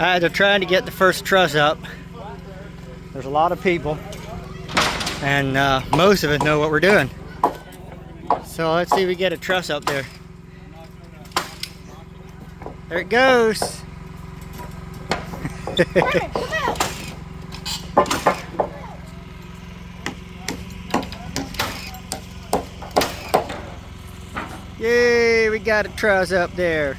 They're trying to get the first truss up. There's a lot of people, and most of us know what we're doing. So let's see if we get a truss up there. There it goes. Yay, we got a truss up there.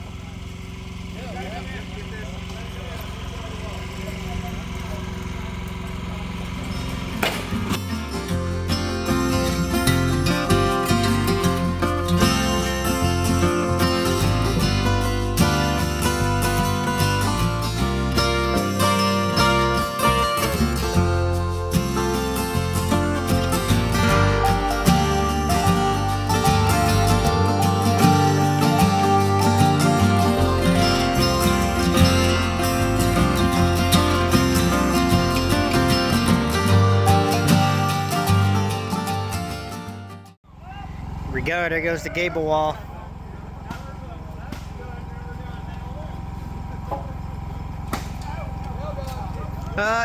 Go, there goes the gable wall.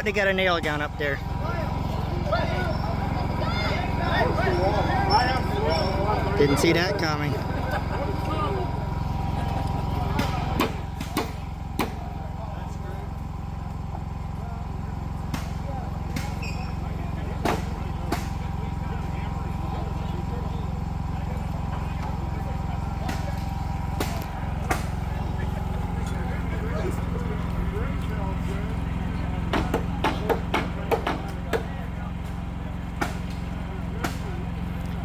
They got a nail gun up there. Didn't see that coming.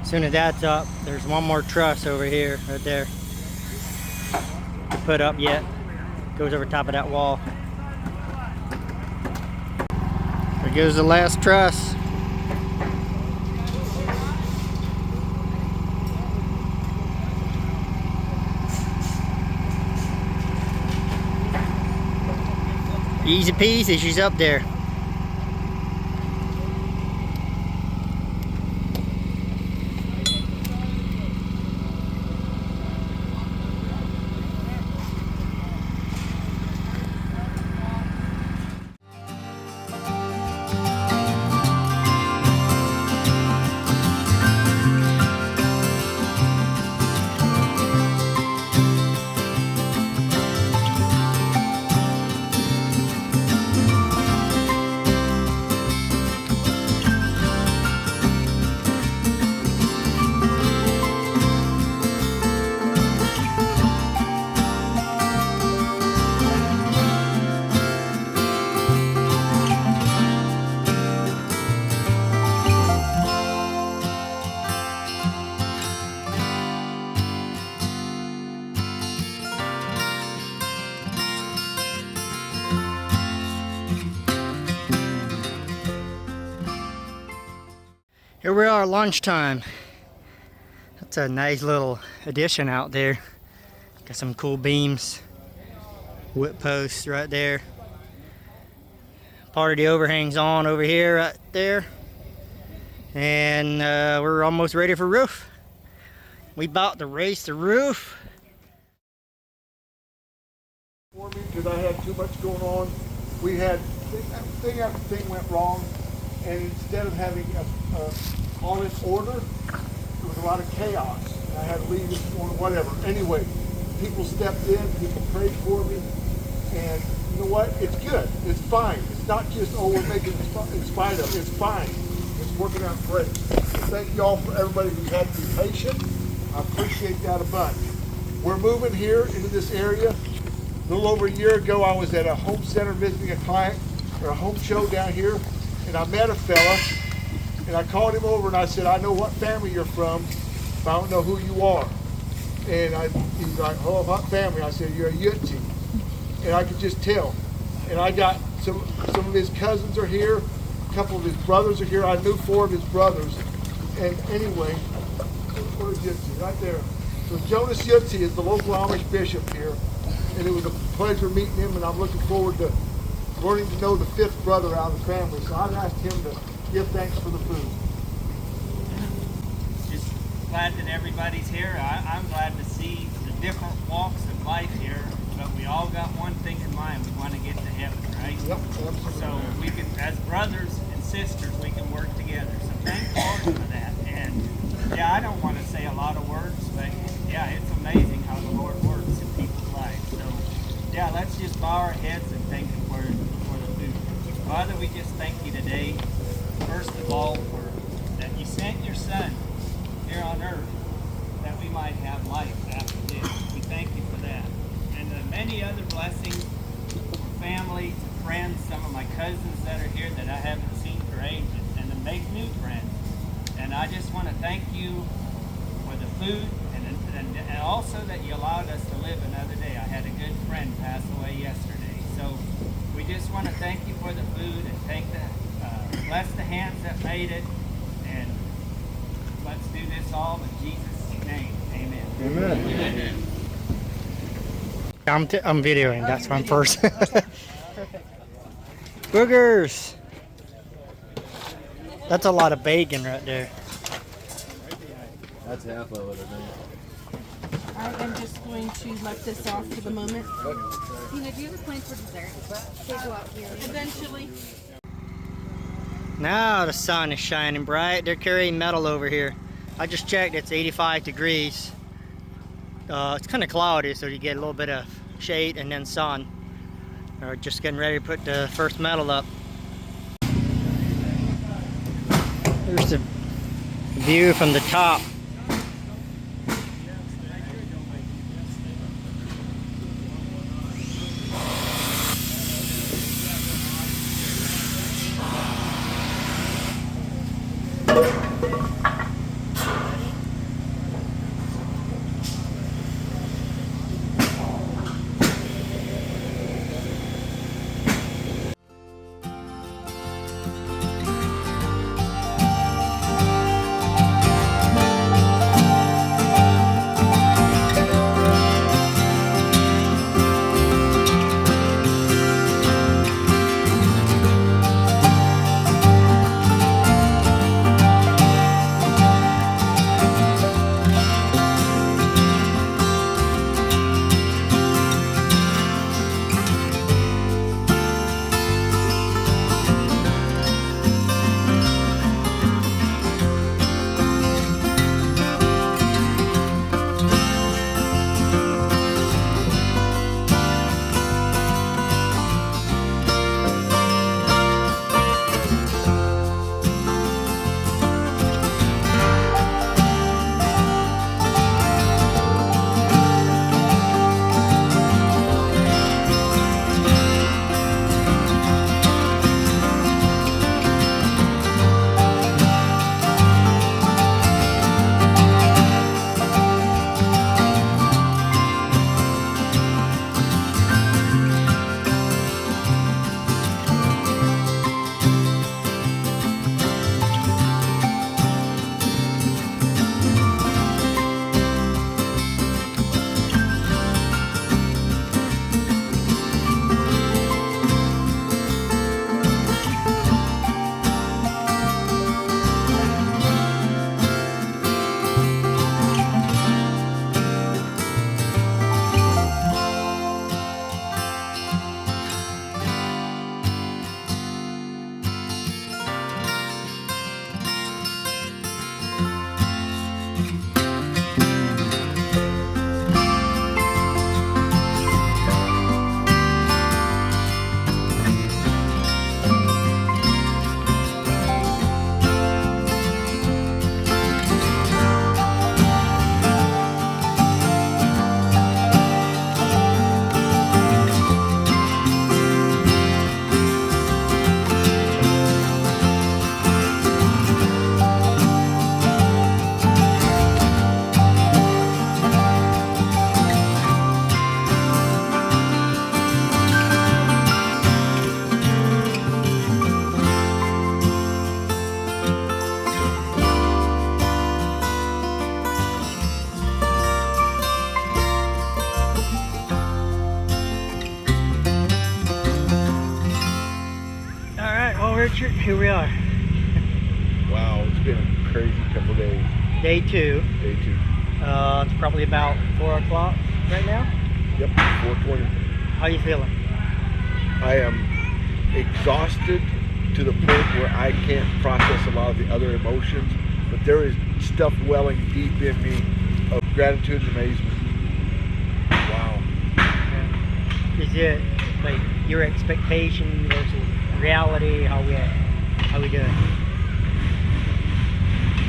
As soon as that's up, there's one more truss over here, right there, to put up yet. Goes over top of that wall. There goes the last truss. Easy peasy, she's up there. Here we are, lunchtime. That's a nice little addition out there. Got some cool beams, whip posts right there. Part of the overhang's on over here, right there. And we're almost ready for roof. We about to raise the roof. For me, because I had too much going on. We had thing after thing went wrong, and instead of having all in order, there was a lot of chaos. And I had to leave it or whatever. Anyway, people stepped in, people prayed for me, and you know what? It's good. It's fine. It's not just, oh, we're making it in spite of. It's fine. It's working out great. Thank you all for everybody who had to be patient. I appreciate that a bunch. We're moving here into this area. A little over a year ago, I was at a home center visiting a client or a home show down here, and I met a fella, and I called him over and I said, I know what family you're from, but I don't know who you are. And he's like, oh, what family? I said, you're a Yutzi. And I could just tell. And I got some of his cousins are here, a couple of his brothers are here. I knew 4 of his brothers. And anyway, where's Yutzi? Right there. So Jonas Yutzi is the local Amish bishop here. And it was a pleasure meeting him, and I'm looking forward to learning to know the 5th brother out of the family. So I've asked him to give thanks for the food. Just glad that everybody's here. I'm glad to see the different walks of life here. but we all got one thing in mind. We want to get to heaven, right? Yep, absolutely. So we can, as brothers and sisters, we can work together. So thank the Lord for that. And yeah, I don't want to say a lot of words, but yeah, it's amazing how the Lord works in people's lives. So yeah, let's just bow our heads and thank Him for the food. Father, we just thank You today, first of all, for that You sent Your Son here on earth that we might have life after this. We thank You for that. And the many other blessings for family, to friends, some of my cousins that are here that I haven't seen for ages, and to make new friends. And I just want to thank You for the food and also that You allowed us to live another day. I had a good friend pass away yesterday. So we just want to thank You for the food and bless the hands that made it. And let's do this all in Jesus' name. Amen. Amen. I'm videoing. That's why I'm first. Boogers. That's a lot of bacon right there. That's half of it, I think. I am just going to let this off for the moment. Tina, do you have a plan for dessert? They go out here. Eventually. Now the sun is shining bright. They're carrying metal over here. I just checked, it's 85 degrees. It's kind of cloudy, so you get a little bit of shade and then sun. We're just getting ready to put the first metal up. Here's the view from the top. Richard, here we are. Wow, it's been a crazy couple days. Day two. Day two. It's probably about 4 o'clock right now. Yep, 420. How you feeling? I am exhausted to the point where I can't process a lot of the other emotions, but there is stuff welling deep in me of gratitude and amazement. Wow. Is it like your expectation versus reality? How we doing?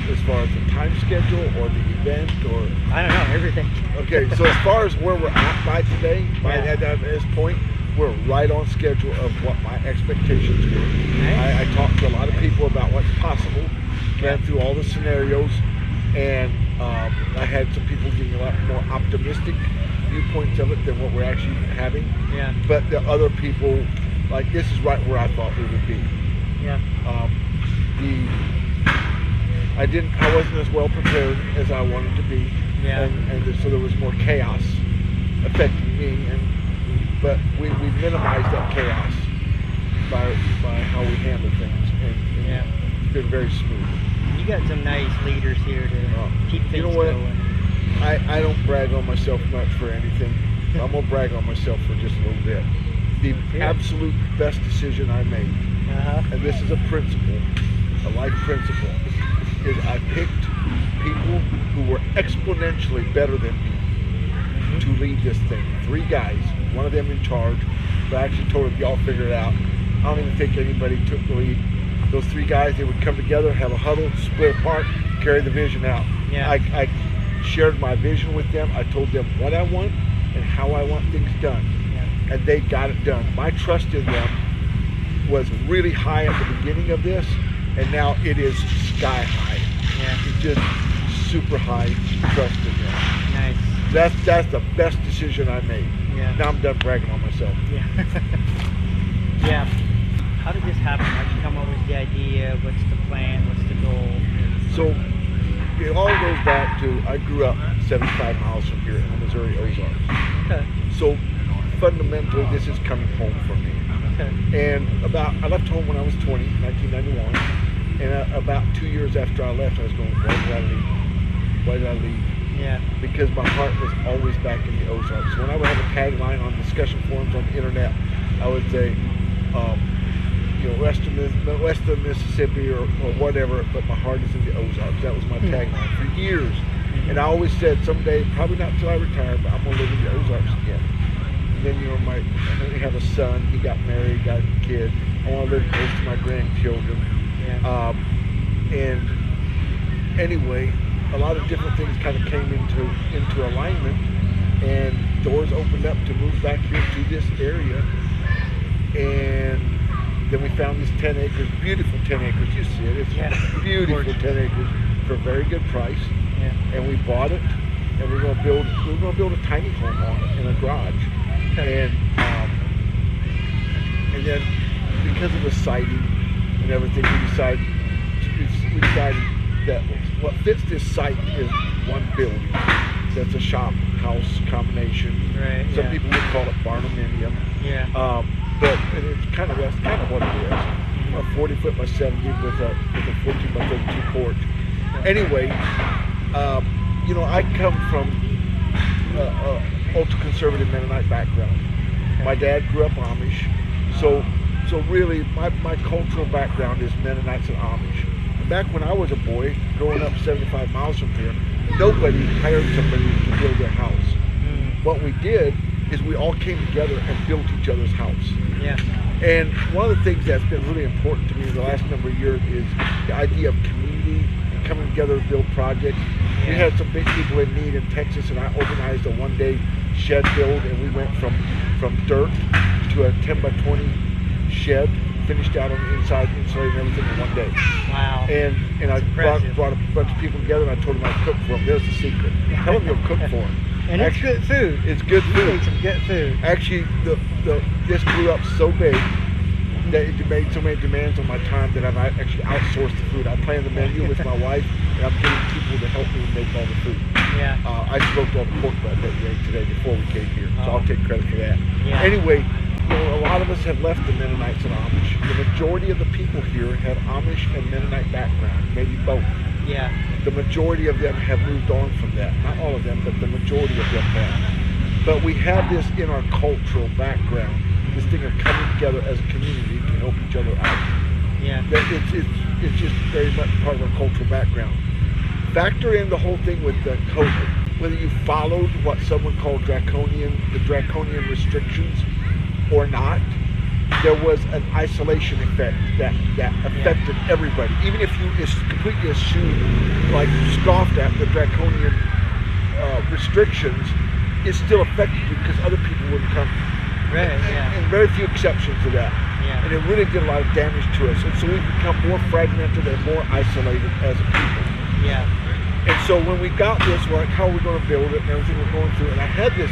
As far as the time schedule or the event or... I don't know, everything. Okay, so as far as where we're at by today, at this point, we're right on schedule of what my expectations were. Nice. I talked to a lot of people about what's possible, ran through all the scenarios, and I had some people giving a lot more optimistic viewpoints of it than what we're actually having. Yeah. But the other people, like, this is right where I thought we would be. Yeah. I wasn't as well prepared as I wanted to be. Yeah. And so there was more chaos affecting me, but we minimized that chaos by how we handle things, and it's been very smooth. You got some nice leaders here to keep things You know what? going. I don't brag on myself much for anything. I'm gonna brag on myself for just a little bit. The absolute best decision I made, and this is a principle, a life principle, is I picked people who were exponentially better than me to lead this thing. 3 guys, one of them in charge, but I actually told them, y'all figure it out. I don't even think anybody took the lead. Those 3 guys, they would come together, have a huddle, split apart, carry the vision out. Yeah. I shared my vision with them. I told them what I want and how I want things done. Yeah. And they got it done. My trust in them was really high at the beginning of this, and now it is sky high. Yeah. It's just super high trust in them. Nice. That's the best decision I made. Yeah. Now I'm done bragging on myself. Yeah. Yeah. How did this happen? How'd you come up with the idea? What's the plan? What's the goal? So it all goes back to, I grew up 75 miles from here in the Missouri Ozarks. Okay. So fundamentally, this is coming home for me. Okay. And I left home when I was 20, 1991. And about 2 years after I left, I was going, why did I leave? Why did I leave? Yeah. Because my heart was always back in the Ozarks. So when I would have a tagline on discussion forums on the internet, I would say, west of Mississippi or whatever, but my heart is in the Ozarks. That was my tagline for years. And I always said, someday, probably not until I retire, but I'm going to live in the Ozarks again. And then, I have a son, he got married, got a kid. I want to live close to my grandchildren. Yeah. And anyway, a lot of different things kind of came into alignment, and doors opened up to move back here to this area. And then we found this 10 acres, beautiful 10 acres. You see it, it's beautiful 10 acres for a very good price. Yeah. And we bought it, and we're going to build a tiny home on it in a garage. Okay. And then because of the siting and everything, we decided that what fits this site is one building. That's a shop house combination. Right. Some people would call it barnuminium. Yeah. But that's kind of what it is. A 40 foot by 70 with a 14 by 32 porch. Anyway, I come from ultra conservative Mennonite background. My dad grew up Amish, so really my cultural background is Mennonites and Amish. And back when I was a boy, growing up 75 miles from here, nobody hired somebody to build their house. What we did is we all came together and built each other's house. Yeah. And one of the things that's been really important to me in the last number of years is the idea of community and coming together to build projects. We had some big people in need in Texas, and I organized a one-day shed build, and we went from dirt to a 10 by 20 shed, finished out on the inside, insulated and everything in one day. Wow. And I impressive. brought a bunch of people together, and I told them I'd cook for them. There's the secret. Tell them you'll cook for them. And it's good food. It's good You food. make some good food. Actually, this grew up so big that it made so many demands on my time that I've actually outsourced the food. I plan the menu with my wife, and I'm getting people to help me make all the food. Yeah. I smoked all the pork butt that we ate today before we came here, so I'll take credit for that. Yeah. Anyway, a lot of us have left the Mennonites and Amish. The majority of the people here have Amish and Mennonite background, maybe both. Yeah. The majority of them have moved on from that. Not all of them, but the majority of them have. But we have this in our cultural background, this thing of coming together as a community to help each other out. Yeah. That it's just very much part of our cultural background. Factor in the whole thing with the COVID. Whether you followed what someone called the draconian restrictions or not, there was an isolation effect that affected everybody. Even if you completely assumed, like scoffed at the draconian restrictions, it still affected you because other people wouldn't come. Right, yeah. And very few exceptions to that. Yeah. And it really did a lot of damage to us. And so we've become more fragmented and more isolated as a people. Yeah. And so when we got this, we're like, how are we going to build it and everything we're going through? And I had this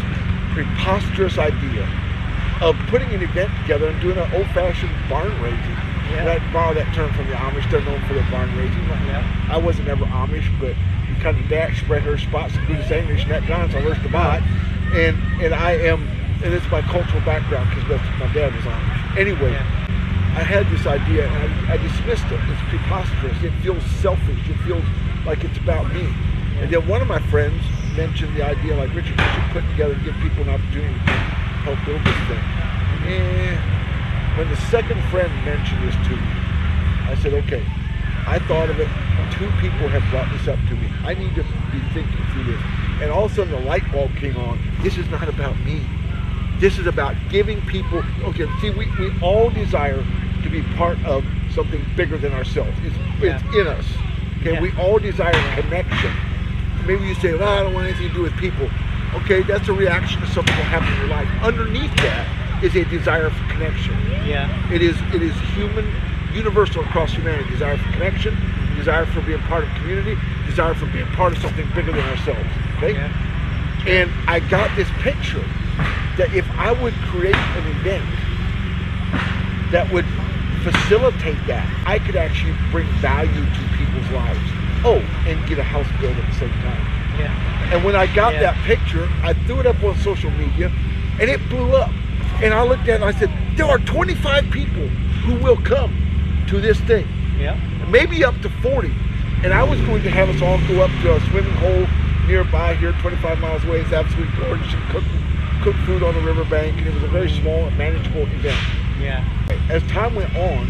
preposterous idea of putting an event together and doing an old-fashioned barn raising. Yeah. And I borrow that term from the Amish. They're known for their barn raising. Yeah. I wasn't ever Amish, but you kind of dash, spread her spots, and do the same. There's net guns, so where's the bot? And I am, and it's my cultural background because my dad was Amish. Anyway, I had this idea and I dismissed it. It's preposterous. It feels selfish. It feels like it's about me. And then one of my friends mentioned the idea, like, Richard, you should put together and give people an opportunity to help build this thing. When the second friend mentioned this to me, I said, okay, I thought of it. 2 people have brought this up to me. I need to be thinking through this. And all of a sudden the light bulb came on. This is not about me. This is about giving people, okay, see, we all desire to be part of something bigger than ourselves. It's in us. Okay, we all desire connection. Maybe you say, well, I don't want anything to do with people. Okay, that's a reaction to something that happened in your life. Underneath that is a desire for connection. Yeah. It is human, universal across humanity. Desire for connection, desire for being part of community, desire for being part of something bigger than ourselves. Okay? Yeah. And I got this picture that if I would create an event that would facilitate that, I could actually bring value to people's lives. Oh, and get a house built at the same time. Yeah. And when I got that picture, I threw it up on social media, and it blew up. And I looked at it and I said, there are 25 people who will come to this thing. Yeah. Maybe up to 40. And I was going to have us all go up to a swimming hole nearby here, 25 miles away. It's absolutely gorgeous. And cook food on the riverbank, and it was a very small and manageable event. Yeah. As time went on,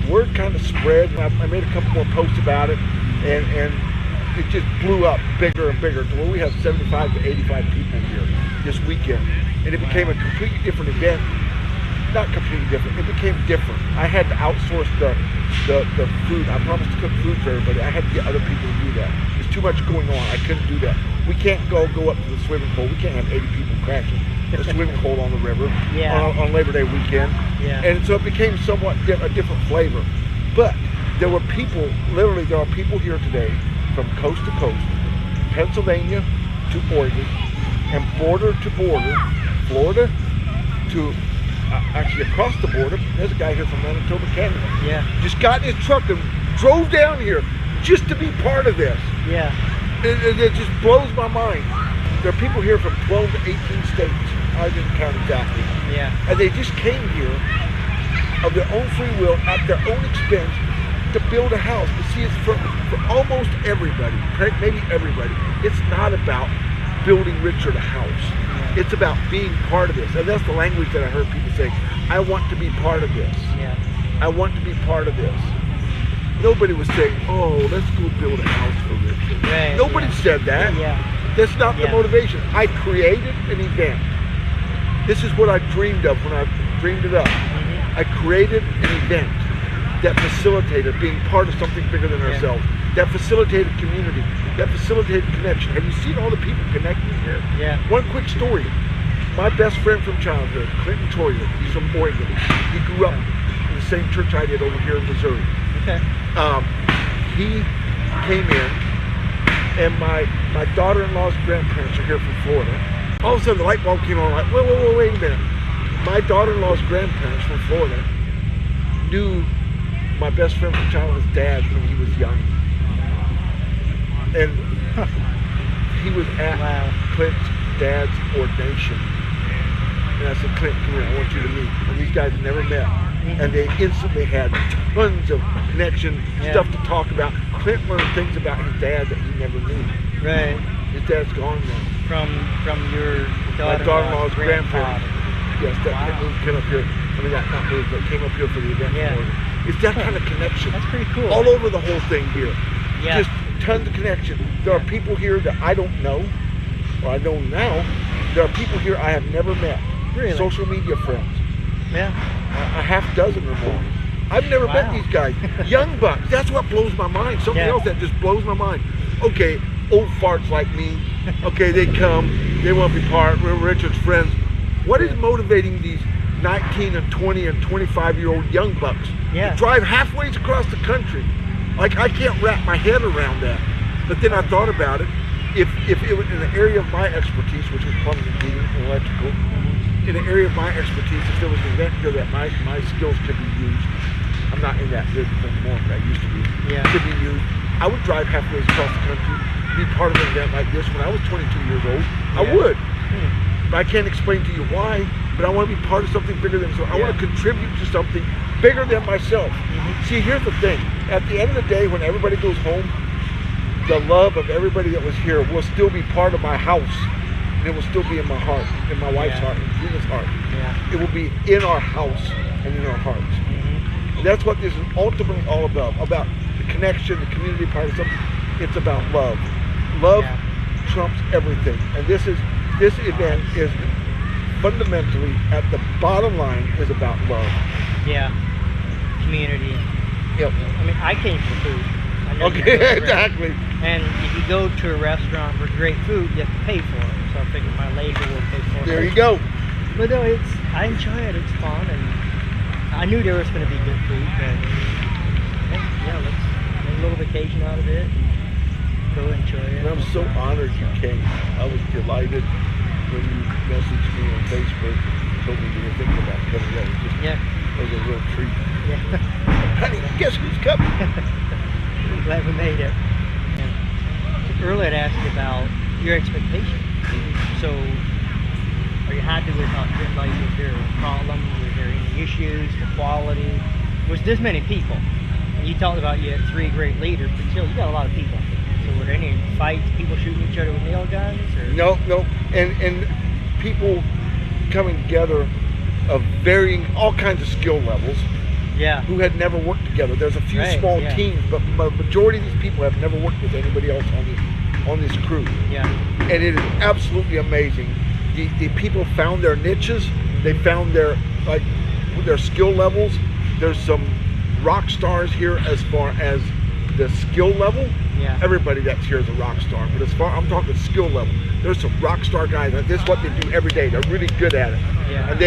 word kind of spread, and I made a couple more posts about it, and it just blew up bigger and bigger to where we have 75 to 85 people here this weekend. And it became a completely different event. Not completely different, it became different. I had to outsource the food. I promised to cook food for everybody. I had to get other people to do that. There's too much going on. I couldn't do that. We can't go up to the swimming pool. We can't have 80 people crashing the swimming pool on the river on Labor Day weekend. Yeah. And so it became somewhat a different flavor. But there were people, literally there are people here today from coast to coast, Pennsylvania to Oregon, and border to border, Florida to actually across the border. There's a guy here from Manitoba, Canada. Yeah. Just got in his truck and drove down here just to be part of this. Yeah. It just blows my mind. There are people here from 12 to 18 states. I didn't count exactly. Yeah. And they just came here of their own free will, at their own expense, to build a house. But see, it's for almost everybody, maybe everybody. It's not about building Richard a house. It's about being part of this. And that's the language that I heard people say, I want to be part of this. Yeah. I want to be part of this. Nobody was saying, oh, let's go build a house for Richard. Right, Nobody said that. Yeah. That's not the motivation. I created an event. This is what I dreamed of when I dreamed it up. I created an event that facilitated being part of something bigger than ourselves, that facilitated community, that facilitated connection. Have you seen all the people connecting here? Yeah. One quick story. My best friend from childhood, Clinton Troyer, he's from Oregon. He grew up in the same church I did over here in Missouri. Okay. He came in, and my daughter-in-law's grandparents are here from Florida. All of a sudden, the light bulb came on. Like, wait a minute. My daughter-in-law's grandparents from Florida knew my best friend from childhood's dad when he was young, and he was at Clint's dad's ordination. And I said, Clint, come here, I want you to meet. And these guys had never met. And they instantly had tons of connection, stuff to talk about. Clint learned things about his dad that he never knew. Right. His dad's gone now. from your My daughter-in-law's grandparents. grandfather. Yes, that came up here. I mean, not moved, but came up here for the event. Yeah. It's that kind of connection. That's pretty cool. All over the whole thing here. Yeah. Just tons of connection. There are people here that I don't know, or I know now. There are people here I have never met. Really? Social media friends. Yeah. A half dozen or more. I've never met these guys. Young bucks. That's what blows my mind. Something else that just blows my mind. Okay, old farts like me. Okay, they come. They want to be part. We're Richard's friends. What is motivating these 19 and 20 and 25-year-old young bucks to drive halfway across the country? Like, I can't wrap my head around that. But then I thought about it. If it was in the area of my expertise, which is plumbing and heating and electrical, in the area of my expertise, if there was an event here that my skills could be used, I'm not in that business anymore, but I used to be, could be used, I would drive halfway across the country, be part of an event like this. When I was 22 years old, I would. But I can't explain to you why, but I want to be part of something bigger than myself. I want to contribute to something bigger than myself. See, here's the thing. At the end of the day, when everybody goes home, the love of everybody that was here will still be part of my house. And it will still be in my heart, in my wife's heart, in Gina's heart. It will be in our house and in our hearts. And that's what this is ultimately all about the connection, the community part of something. It's about love. Love trumps everything. And this event is fundamentally, at the bottom line, is about love. Yeah. Community. Yep. I mean, I came for food. I know you Okay, go to exactly. And if you go to a restaurant for great food, you have to pay for it. So I figured my labor will pay for it. There you go. But no, I enjoy it. It's fun, and I knew there was going to be good food. But let's make a little vacation out of it. And go enjoy it. And I'm so honored you came. I was delighted when you messaged me on Facebook and told me you were thinking about coming. That was just it was a real treat. Yeah. Honey, guess who's coming? I'm glad we made it. And earlier I'd asked you about your expectations. So, are you happy with how like, was there problems? Was there any issues? The quality? Was this many people? And you talked about you had 3 great leaders, but still, you got a lot of people. So, were there any fights? People shooting each other with nail guns? Or? No. And people coming together of varying all kinds of skill levels. Yeah. Who had never worked together. There's a few small teams, but the majority of these people have never worked with anybody else on this crew. Yeah. And it is absolutely amazing. The people found their niches. They found their skill levels. There's some rock stars here as far as the skill level. Yeah. Everybody that's here is a rock star, but I'm talking skill level. There's some rock star guys. This is what they do every day. They're really good at it. Yeah. And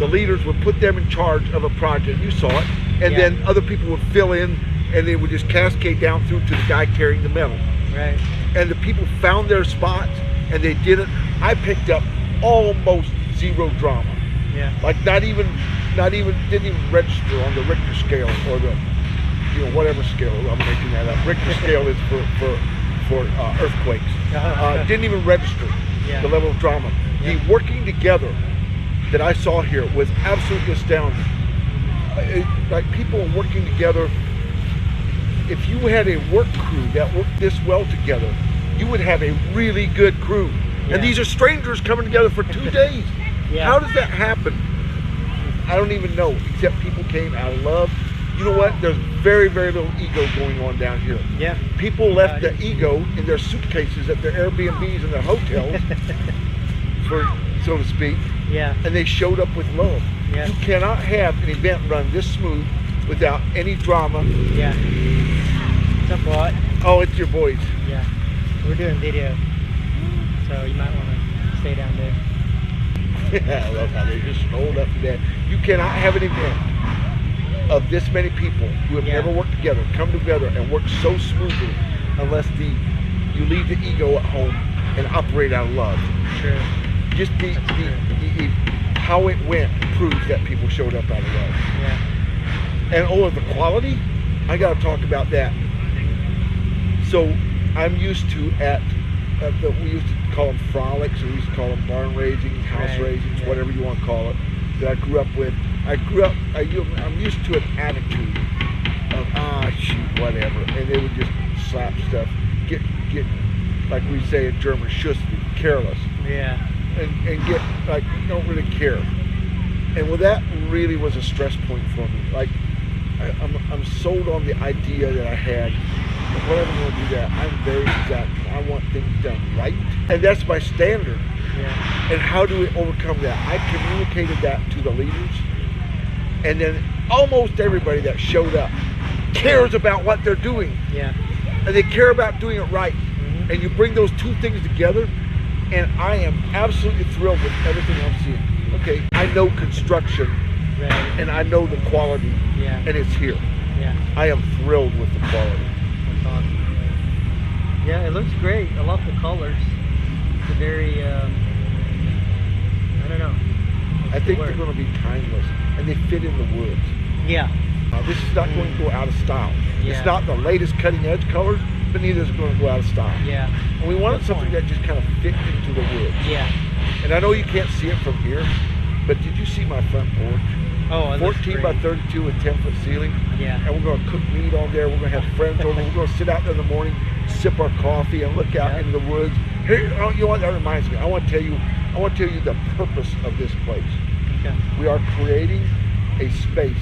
the leaders would put them in charge of a project. You saw it. And then other people would fill in, and they would just cascade down through to the guy carrying the metal. Right. And the people found their spots, and they did it. I picked up almost zero drama. Yeah. Like didn't even register on the Richter scale or the, whatever scale. I'm making that up. Richter scale is for earthquakes. Didn't even register the level of drama. The working together that I saw here was absolutely astounding. Like people working together. If you had a work crew that worked this well together, you would have a really good crew. And these are strangers coming together for 2 days. How does that happen? I don't even know, except people came out of love. You know what? There's very, very little ego going on down here. Yeah. People left the ego in their suitcases at their Airbnbs and their hotels, so to speak. Yeah. And they showed up with love. Yeah. You cannot have an event run this smooth without any drama. Yeah. What's up, what? Oh, it's your boys. Yeah. We're doing video, so you might want to stay down there. I love how they just rolled up to that. You cannot have an event of this many people who have never worked together come together and work so smoothly unless you leave the ego at home and operate out of love. Sure. Just how it went proves that people showed up out of love. Yeah. And the quality, I got to talk about that. So I'm used to we used to call them frolics, or we used to call them barn raisings, house raisings, whatever you want to call it, that I grew up with. I'm used to an attitude of, shoot, whatever. And they would just slap stuff, get like we say in German, schuss, careless Yeah. and get like don't really care. And well, that really was a stress point for me. Like I'm sold on the idea that I had. And whatever I'm going to do that, I'm very exact. I want things done right, and that's my standard. Yeah. And how do we overcome that? I communicated that to the leaders, and then almost everybody that showed up cares about what they're doing, Yeah. and they care about doing it right. And you bring those two things together, and I am absolutely thrilled with everything I'm seeing. Okay, I know construction, Right. and I know the quality, Yeah. and it's here. Yeah. I am thrilled with the quality. That's awesome. Yeah, it looks great. I love the colors. It's a very, I don't know. What's I the think word? they're going to be timeless, and they fit in the woods. Yeah. This is not going to go out of style. Yeah. It's not the latest cutting edge colors, but neither is it going to go out of style. Yeah. And we wanted Good something point. that just kind of fit into the woods. Yeah. And I know you can't see it from here, but did you see my front porch? Oh, it looks 14 by great. 32 and 10-foot ceiling. Yeah. And we're going to cook meat on there. We're going to have friends over. We're going to sit out there in the morning, sip our coffee, and look out Yeah. into the woods. Here, you know what that reminds me? I want to tell you the purpose of this place. Okay. We are creating a space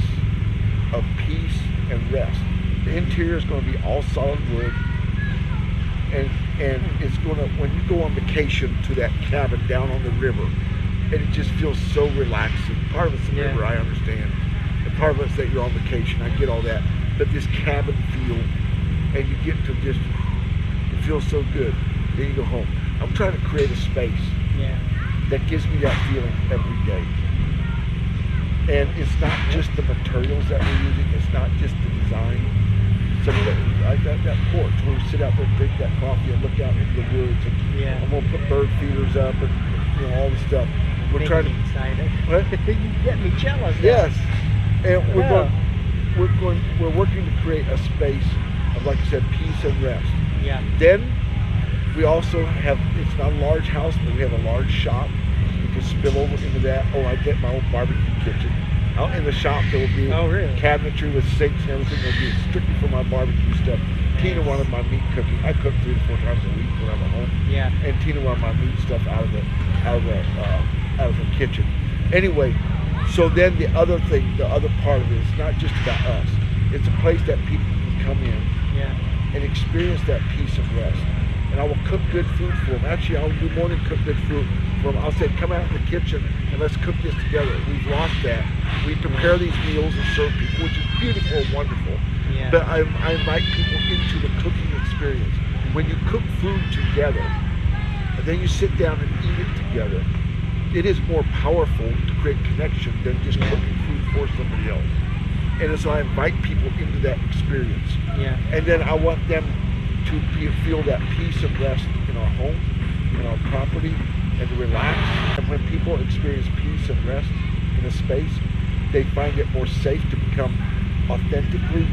of peace and rest. The interior is going to be all solid wood, and it's going to, when you go on vacation to that cabin down on the river, and it just feels so relaxing. Part of it's the Yeah. river, I understand, and part of it's that you're on vacation. I get all that, but this cabin feel, and you get to just, it feels so good. Then you go home. I'm trying to create a space Yeah. that gives me that feeling every day. And it's not just the materials that we're using, it's not just the design. Some of that porch where we sit out there and drink that coffee and look out into the woods, and Yeah. I'm gonna put bird feeders up and all the stuff. We're Making trying to me excited. What? You get me jealous. Yes. And Yeah. we're working to create a space of, like I said, peace and rest. Yeah. Then we also have, it's not a large house, but we have a large shop. You can spill over into that. Oh, I get my own barbecue kitchen. Out in the shop there will be Oh, really? cabinetry with sinks and everything. It'll be strictly for my barbecue stuff. Tina wanted my meat cooking. I cook 3 to 4 times a week when I'm at home. Yeah. And Tina wanted my meat stuff out of the kitchen. Anyway, so then the other thing, the other part of it is not just about us. It's a place that people can come in Yeah. and experience that peace of rest. And I will cook good food for them. Actually, I'll do more than cook good food for them. I'll say, come out in the kitchen and let's cook this together. We've lost that. We prepare these meals and serve people, which is beautiful and wonderful. Yeah. But I invite people into the cooking experience. When you cook food together, and then you sit down and eat it together, it is more powerful to create connection than just Yeah. cooking food for somebody else. And so I invite people into that experience. Yeah. And then I want them to feel that peace and rest in our home, in our property, and to relax. And when people experience peace and rest in a space, they find it more safe to become authentically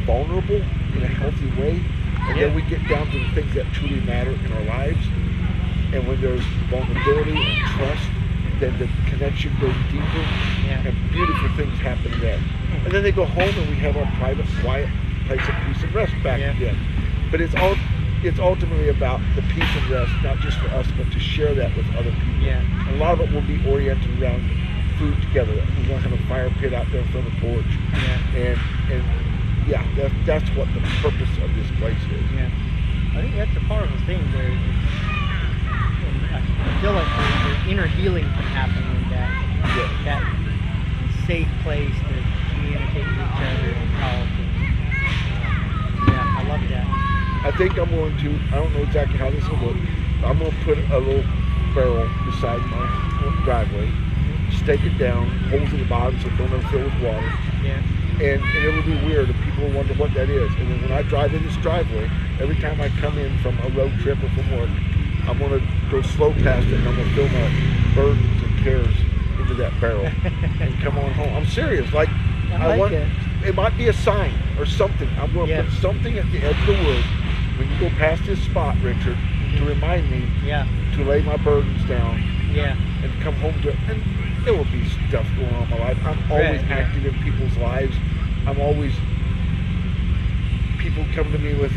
vulnerable in a healthy way. And Yeah. then we get down to the things that truly matter in our lives. And when there's vulnerability and trust, then the connection goes deeper, Yeah. and beautiful things happen then. And then they go home and we have our private, quiet place of peace and rest back Yeah. again. But it's ultimately about the peace and rest, not just for us, but to share that with other people. Yeah. And a lot of it will be oriented around food together. We're going to have a fire pit out there in front of the porch. Yeah. And yeah, that's what the purpose of this place is. Yeah. I think that's a powerful thing there. And I feel like the inner healing can happen in that. Yeah. That safe place to communicate with each other and talk. Yeah, I love that. I think I'm going to, I don't know exactly how this will look, but I'm going to put a little barrel beside my driveway, stake it down, holes in the bottom so it don't ever fill with water. Yeah. And it will be weird if people wonder what that is. And then when I drive in this driveway, every time I come in from a road trip or from work, I'm going to go slow past it and I'm going to fill my burdens and cares into that barrel and come on home. I'm serious. Like, I like it. It might be a sign or something. I'm going to put something at the edge of the woods when you go past this spot, Richard, to remind me Yeah. to lay my burdens down Yeah. and come home to it. And there will be stuff going on in my life. I'm always Right, yeah. active in people's lives. I'm always, people come to me with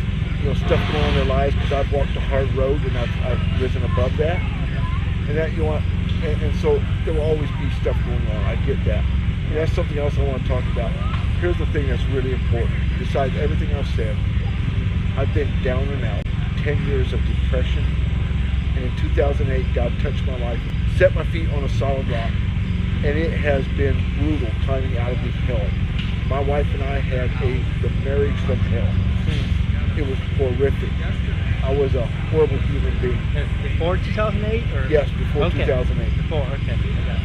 stuff going on in their lives because I've walked a hard road and I've risen above that. And that and so there will always be stuff going on. I get that. And that's something else I want to talk about. Here's the thing that's really important. Besides everything I've said, I've been down and out, 10 years of depression. And in 2008, God touched my life, set my feet on a solid rock. And it has been brutal climbing out of this hell. My wife and I had the marriage from hell. It was horrific. I was a horrible human being. Before 2008? Or? Yes, before 2008. Before, okay.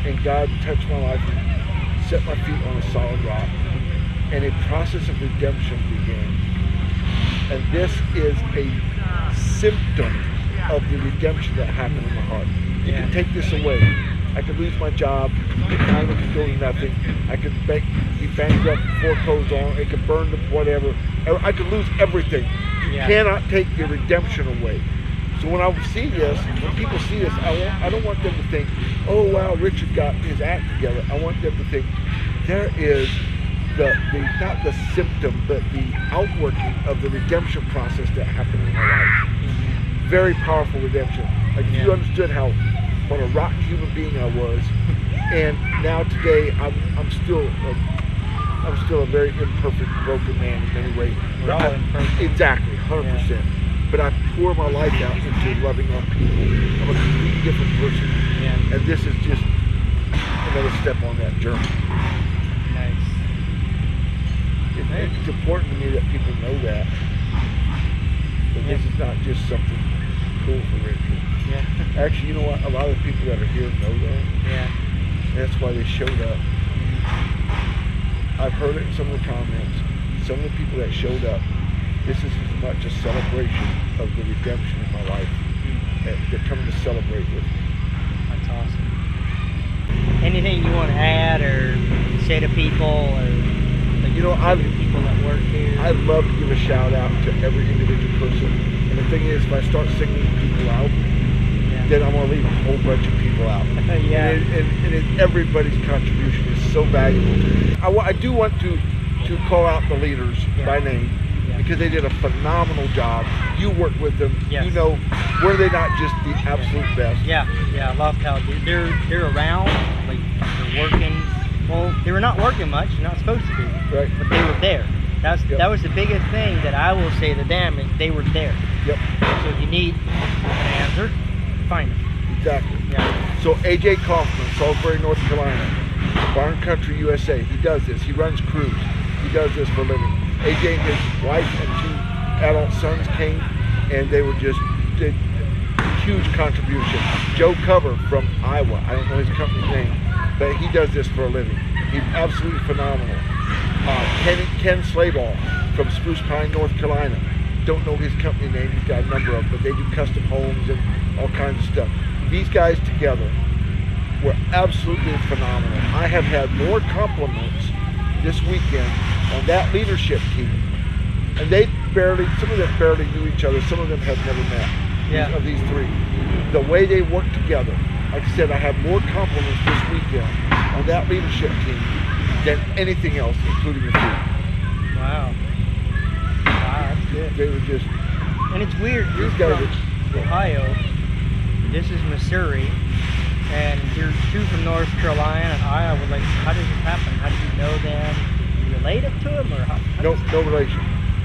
And God touched my life and set my feet on a solid rock. And a process of redemption began. And this is a symptom of the redemption that happened in my heart. You can take this away. I could lose my job, the economy could go to nothing, I could be bankrupt, foreclosed on, it could burn to whatever. I could lose everything. You cannot take the redemption away. So when I see this, when people see this, I don't want them to think, oh wow, Richard got his act together. I want them to think there is not the symptom, but the outworking of the redemption process that happened in my life. Very powerful redemption. Like if you understood what a rotten human being I was, and now today I'm still a very imperfect, broken man in many ways. We're all imperfect. Exactly, 100%. But I pour my life out into loving on people. I'm a completely different person, and this is just another step on that journey. Nice. It's important to me that people know that this is not just something cool for Richard. Yeah. Actually, you know what? A lot of the people that are here know that. Yeah. That's why they showed up. I've heard it in some of the comments. Some of the people that showed up, this is as much a celebration of the redemption in my life. They're coming to celebrate with me. That's awesome. Anything you want to add or say to people, or people that work here? I'd love to give a shout out to every individual person. And the thing is, if I start singling people out, then I'm going to leave a whole bunch of people out. And everybody's contribution is so valuable to me. I do want to call out the leaders by name because they did a phenomenal job. You worked with them. Yes. You know, were they not just the absolute best? Yeah, I love how they're around, like they're working. Well, they were not working much, you're not supposed to be. Right. But they were there. That was the biggest thing that I will say to them is they were there. Yep. So if you need an answer, find them. Exactly. Yeah. So AJ Kaufman, Salisbury, North Carolina, Barn Country, USA. He does this. He runs crews. He does this for a living. AJ and his wife and 2 adult sons came, and they were just did huge contribution. Joe Cover from Iowa. I don't know his company's name, but he does this for a living. He's absolutely phenomenal. Ken Slayball from Spruce Pine, North Carolina. Don't know his company name. He's got a number of them, but they do custom homes and all kinds of stuff. These guys together were absolutely phenomenal. I have had more compliments this weekend on that leadership team. And some of them barely knew each other. Some of them have never met, of these 3. The way they work together. Like I said, I have more compliments this weekend on that leadership team than anything else, including the food. Wow, that's good. They were just... And it's weird, you're guys from Ohio, this is Missouri, and you're 2 from North Carolina and Iowa. Like, how did this happen? How did you know them? You related to them, or how No relation.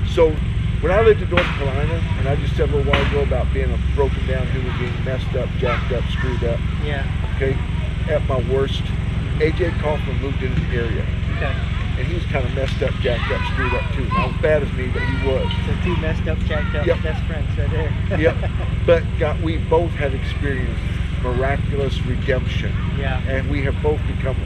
So, when I lived in North Carolina, and I just said a little while ago about being a broken down human being, messed up, jacked up, screwed up. Yeah. Okay? At my worst, AJ Kaufman moved into the area. Okay. And he was kind of messed up, jacked up, screwed up too. Not as bad as me, but he was. So 2 messed up, jacked up best friends right there. Yep. But we both had experienced miraculous redemption. Yeah. And we have both become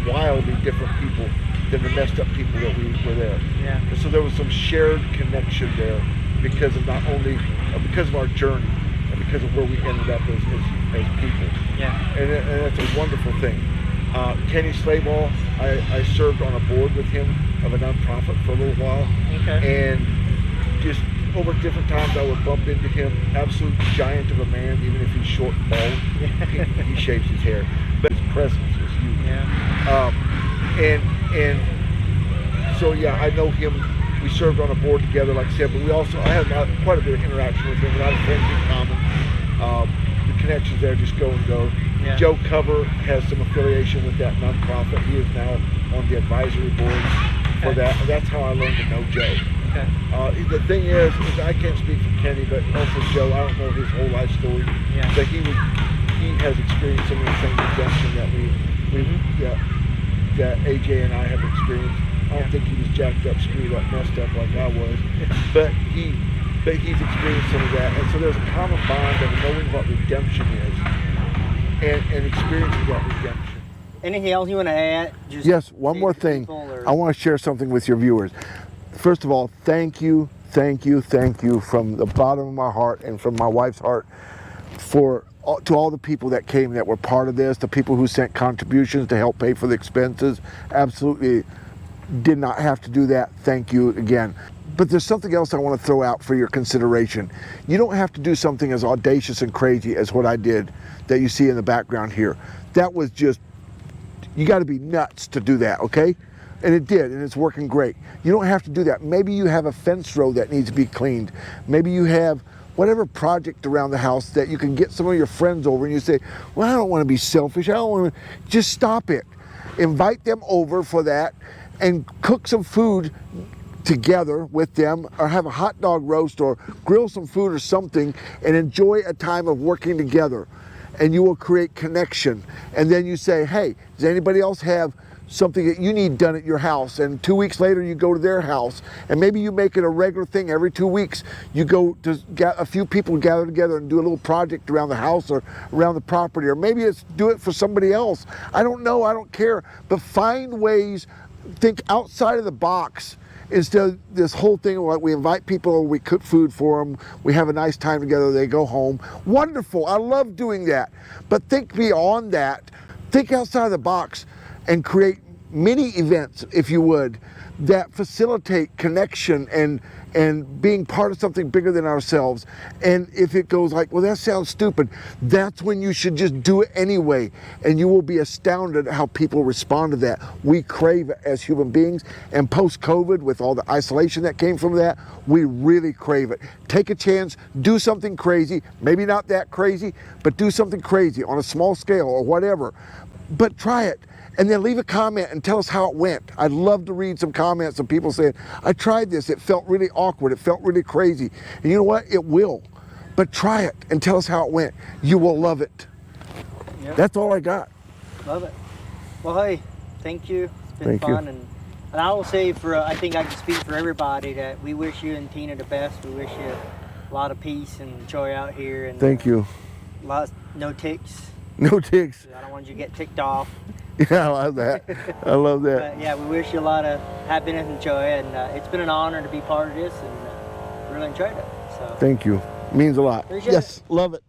wildly different people than the messed up people that we were there. Yeah. And so there was some shared connection there because of because of our journey and because of where we ended up as people. Yeah. And that's a wonderful thing. Kenny Slayball, I served on a board with him of a nonprofit for a little while. Okay. And just over different times I would bump into him, absolute giant of a man, even if he's short and bald. He shaves his hair. But his presence was huge. Yeah. And so I know him We served on a board together, like I said, but I had quite a bit of interaction with him, a lot of friends in common. The connections there just go and go. Yeah. Joe Cover has some affiliation with that nonprofit. He is now on the advisory boards for that. And that's how I learned to know Joe. Okay. The thing is I can't speak for Kenny, but also Joe, I don't know his whole life story. Yeah. But he has experienced some of the same redemption that AJ and I have experienced. I don't think he was jacked up, screwed up, messed up like I was, but he's experienced some of that, and so there's a common bond of knowing what redemption is, and experiencing that redemption. Anything else you want to add? Just Yes, one more thing. I want to share something with your viewers. First of all, thank you from the bottom of my heart and from my wife's heart to all the people that came that were part of this, the people who sent contributions to help pay for the expenses. Absolutely did not have to do that. Thank you again. But there's something else I want to throw out for your consideration. You don't have to do something as audacious and crazy as what I did that you see in the background here. That was just, you got to be nuts to do that, okay? And it did, and it's working great. You don't have to do that. Maybe you have a fence row that needs to be cleaned. Maybe you have whatever project around the house that you can get some of your friends over and you say, well, I don't want to be selfish. I don't want to. Just stop it. Invite them over for that and cook some food together with them, or have a hot dog roast or grill some food or something, and enjoy a time of working together. And you will create connection. And then you say, hey, does anybody else have something that you need done at your house? And 2 weeks later you go to their house, and maybe you make it a regular thing. Every 2 weeks you go to a few people gather together and do a little project around the house or around the property, or maybe it's do it for somebody else. I don't know, I don't care, but find ways, think outside of the box. Instead of this whole thing where we invite people, we cook food for them, we have a nice time together, they go home. Wonderful, I love doing that. But think beyond that. Think outside of the box and create mini events, if you would, that facilitate connection and being part of something bigger than ourselves. And if it goes like, well, that sounds stupid, that's when you should just do it anyway. And you will be astounded at how people respond to that. We crave it as human beings. And post-COVID, with all the isolation that came from that, we really crave it. Take a chance, do something crazy, maybe not that crazy, but do something crazy on a small scale or whatever. But try it. And then leave a comment and tell us how it went. I'd love to read some comments of people saying, I tried this, it felt really awkward, it felt really crazy. And you know what? It will. But try it and tell us how it went. You will love it. Yep. That's all I got. Love it. Well, hey, thank you. It's been fun. And I will say, I think I can speak for everybody, that we wish you and Tina the best. We wish you a lot of peace and joy out here. And thank you. No ticks. No ticks. I don't want you to get ticked off. Yeah, I love that. I love that. But yeah, we wish you a lot of happiness and joy, and it's been an honor to be part of this, and really enjoyed it. So thank you. It means a lot. Appreciate yes, it. love it.